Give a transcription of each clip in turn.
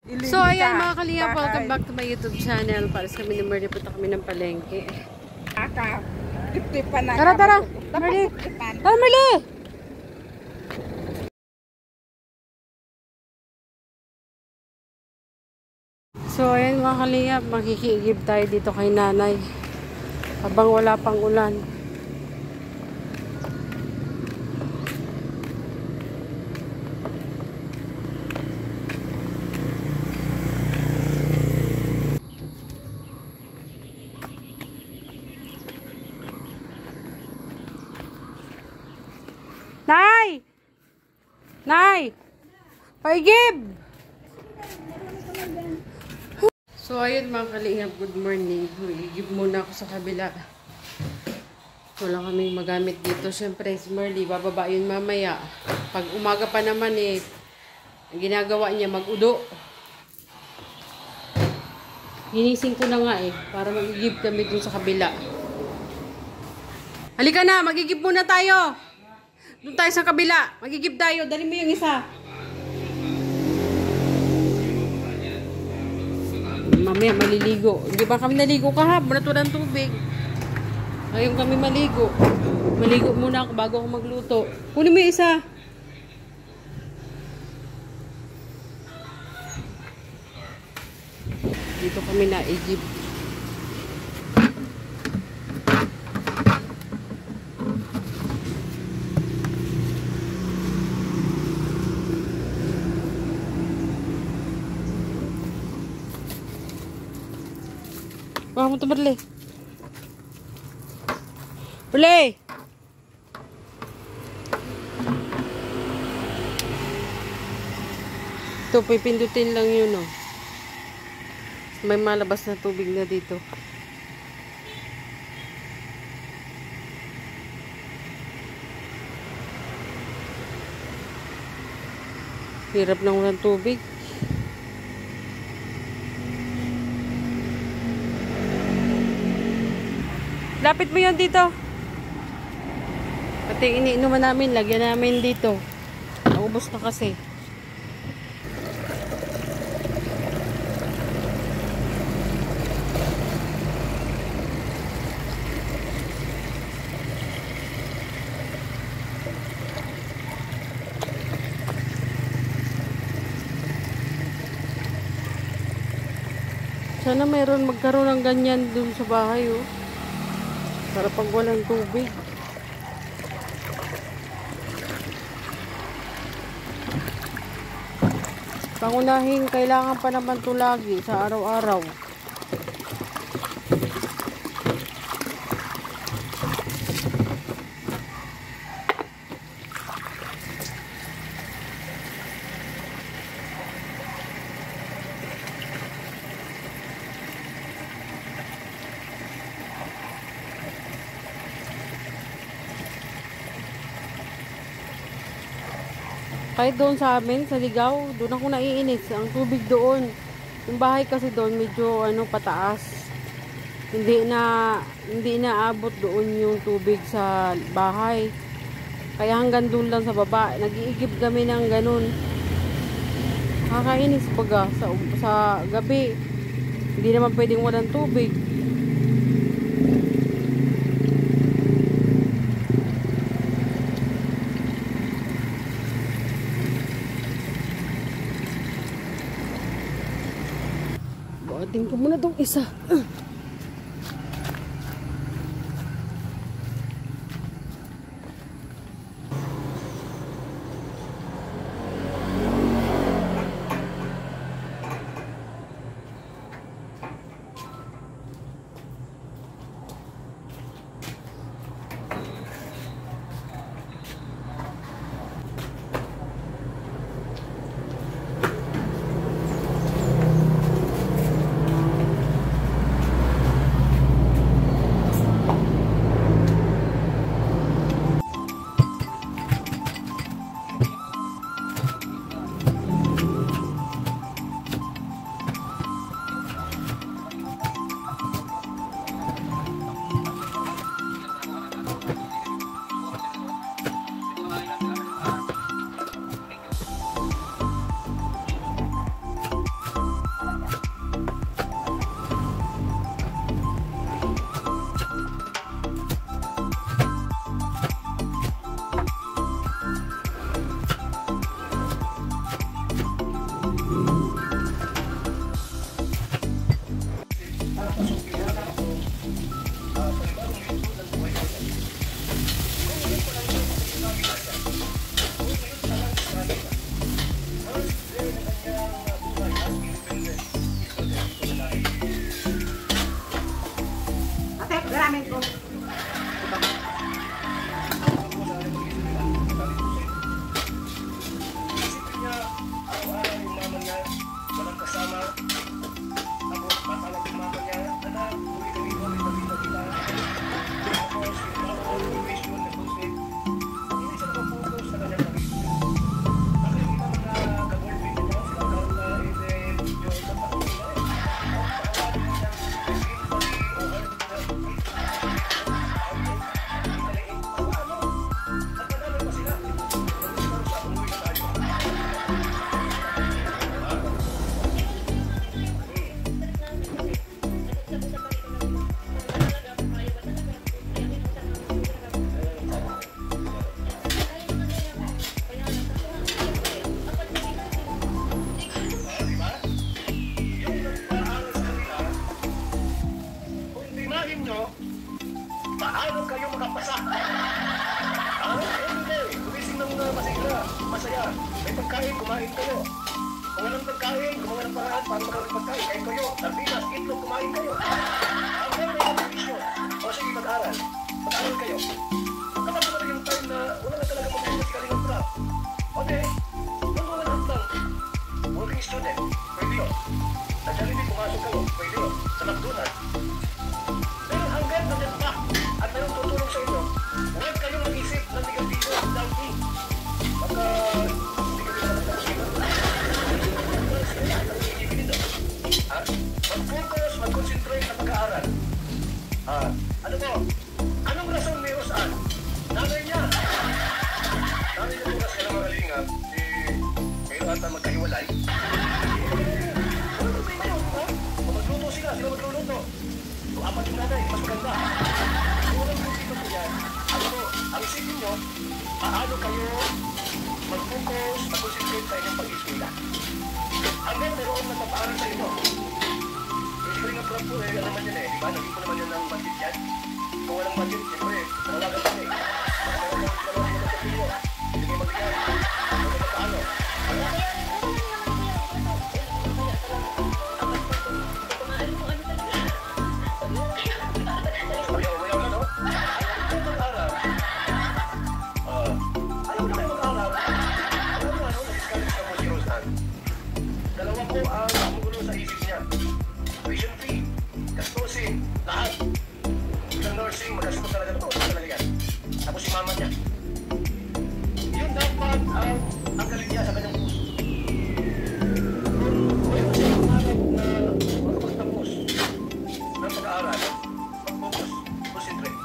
So ayan mga kalingap, welcome back to my YouTube channel. Para sa kami ni Merly, punta kami ng palengke. Tara, tara! Merly! Tara, Merly! So ayan mga kalingap, makikigib tayo dito kay nanay habang wala pang ulan. Nay! Nay! Paigib! So ayun mga kalingap, good morning. Igib muna ako sa kabila. Wala kaming magamit dito. Siyempre si Merly, bababa yun mamaya. Pag umaga pa naman ang ginagawa niya mag-udo. Ginising ko na nga para mag-igib kami dun sa kabila. Halika na, mag-igib muna tayo. Doon tayo sa kabila. Magigib tayo. Dali mo yung isa. Mamaya maliligo. Hindi ba kami naligo kahapon? Wala ng tubig. Ngayon kami maligo. Maligo muna ako bago ako magluto. Kunin mo yung isa. Dito kami naigib. Wah, mo ito, Merly. Merly! Ito, pipindutin lang yun, May malabas na tubig na dito. Hirap lang ng tubig. Lapit mo yan dito. Pati iniinuman namin, lagyan namin dito. Naubos na kasi. Sana mayroon magkaroon ng ganyan dun sa bahay, para pag walang tubig. Pangunahing kailangan pa naman ito lagi sa araw-araw. Kahit doon sa amin, sa Ligaw, doon ako naiinis. Ang tubig doon. Yung bahay kasi doon, medyo pataas. Hindi na abot doon yung tubig sa bahay. Kaya hanggang doon lang sa baba. Nag-iigib kami ng ganun. Nakakainis baga sa gabi. Hindi naman pwedeng walang tubig. Buhatin ko muna itong isa. paano magkakaroon ng pagkain? Kayo kayo, sardinas, itlog, kumain kayo. Hanggang may condition. O sige, mag-aral. Mag-aral kayo. Kapag dumating yung time na wala na talaga mag-aral sa Kalingap Rap. Okay, doon wala na lang. Working student, pwede yun. Sa Jollibee, pumasok kayo, pwede yun. Sa McDonald's. Pero hanggang nandiyan pa at mayroong tutulong sa inyo, huwag kayong mag-isip ng negatibo at doubting. Baka hindi kayo mag-focus, mag-concentrate sa pag-aaral. Ano po? Anong rason ni Rosan? Nanay niya. Nanay niya po kasi na magalingap. Kayo ata magkahiwalay. Magluto sila magluluto. Kung apat yung nanay, mas maganda. Walang dito po yan. Ano po, ang isipin nyo, paano kayo mag-focus, mag-concentrate sa inyong pag-iswila. Hanggang mayroon nagpapaaral sa inyo. Yung Kalingap Rap po alam naman yan diba? Naging po naman yan ng budget yan. Kung walang budget, siyempre, nalawagan pa eh. Hindi kayo mag-iyan. Paano? Ayaw na, no? Ayaw na mag-aral. Ayaw na kayo mag-aral. Ayaw na, no? Nag-discourage ka po si Rosan. Dalawa po ang magulo sa isip niya. Tuition fee, gastusin, lahat. Bilang nursing, magkasipot talaga ito. Talaga yan. Tapos si mama niya. Yun dapat ang galing niya sa kanyang puso. Mayroon siya pangarap na makapagtapos ng pag-aaral, mag-focus, concentrate.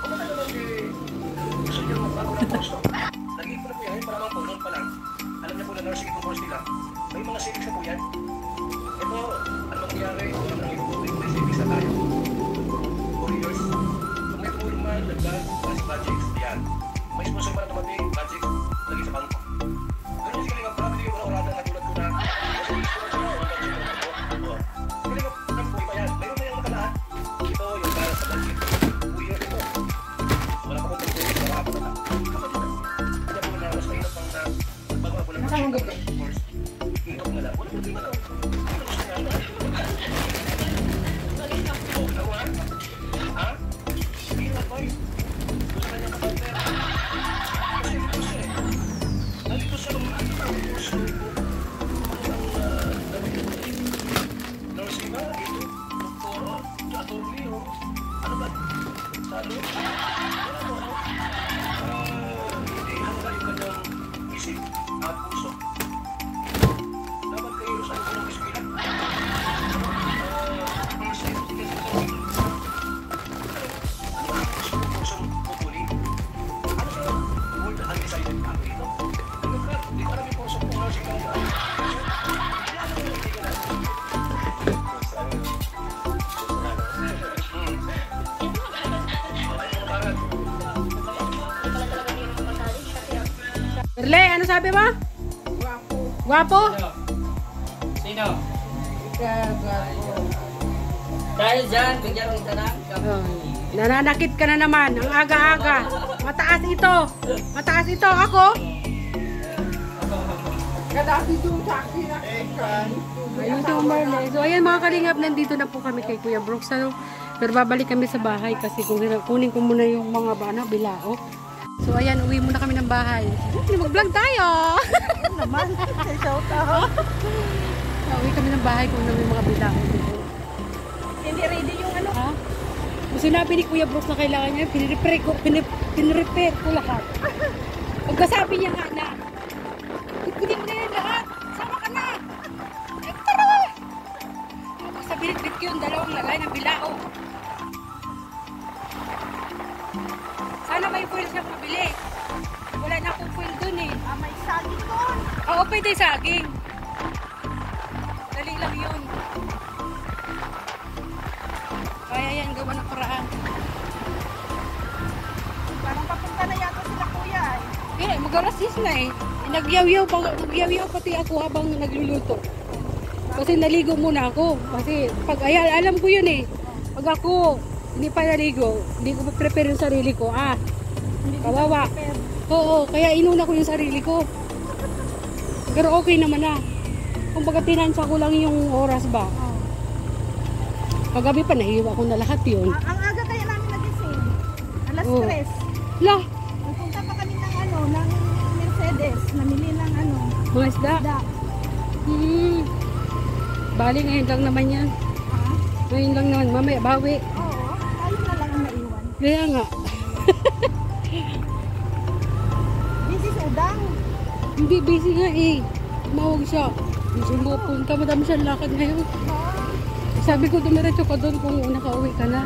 Kung ano naman gusto niya magbago ng course to. Nag-iip na po yan, para mga po, noon pa lang. Alam niya po na nursing itong course nila. May mga civics na po yan. Ito, ano mangyari, kung ano may civics na tayo. 4 years. Kung may tumulong man, nagdag, basic budgets, yan. May sponsor pa na tumating, budget, lagi sa bangko. Ganun si Kalingap Rap, hindi yung wala-wala na tulad ko na. Kasi gusto ko siya, wala siya na po. Kalingap Rap po, iba yan. Mayroon na yung makalaan. Ito, yung para sa budget. 2 years ito. Wala pa kong tulong, wala pa na. Kapag yun, kaya po na, mas mahirap pang na, bago ako ng course. Ito ko na lang. Wala po din ba ito? Puso. Dapat kayo sa unang eskwela. Erle, ano sabi mo? Guwapo. Guwapo? Sino? Guwapo. Dahil dyan, bigyan kita ng Oh, nananakit ka na naman. Ang aga-aga. Mataas ito. Mataas ito. Ako? Kadati yung sa akin na ikan. Ayun si Marley. So ayan mga Kalingap, nandito na po kami kay Kuya Brooks. Ano? Pero babalik kami sa bahay kasi kunin ko muna yung mga bilao. So ayan, uwi muna kami ng bahay. Mag-vlog tayo! Naman, say shout out. Uwi kami ng bahay kung ano yung mga bilao. Hindi ready yung ano. Ha? Kung sinabi ni Kuya Brooks na kailangan niya, pinrepair ko lahat. Pagkasabi niya nga na, ikunin mo na yan lahat. Sama ka na. Ay, tara! Tapos sa binitbit ko yung dalawang lagay ng bilao. Sana may foil siya mabili. Wala na akong foil dun eh. May saging doon. Oo, pwede saging. Dali lang yun. Kaya yan, gawa ng paraan. Parang papunta na yata sila kuya eh. Eh, mag-arasis na eh. Nagyaw-yaw pati ako habang nagluluto. Kasi naligo muna ako. Kasi pag alam ko yun eh. Pag ako hindi pa naligo, hindi ko prepare yung sarili ko. Kawawa. Oo, kaya inuna ko yung sarili ko. Pero okay naman na. Kumbaga tinansya ko lang yung oras ba. Oh. Kagabi pa nahiwa ko na lahat yun. Ang aga kaya namin nagising. Alas Oh. 3. Lah, Nagpunta pa kami ng ng Mercedes. Namili ng mga isda. da. Bali ngayon lang naman yan. Ha? Ngayon lang naman, mamaya bawi. Oo. Tayo na lang ang naiwan. Kaya nga, Busy si Udang. hindi busy nga eh. Tumawag siya. Gusto mo punta, madami siyang lakad ngayon. Oo. Sabi ko dumiretso ka doon kung nakauwi ka na.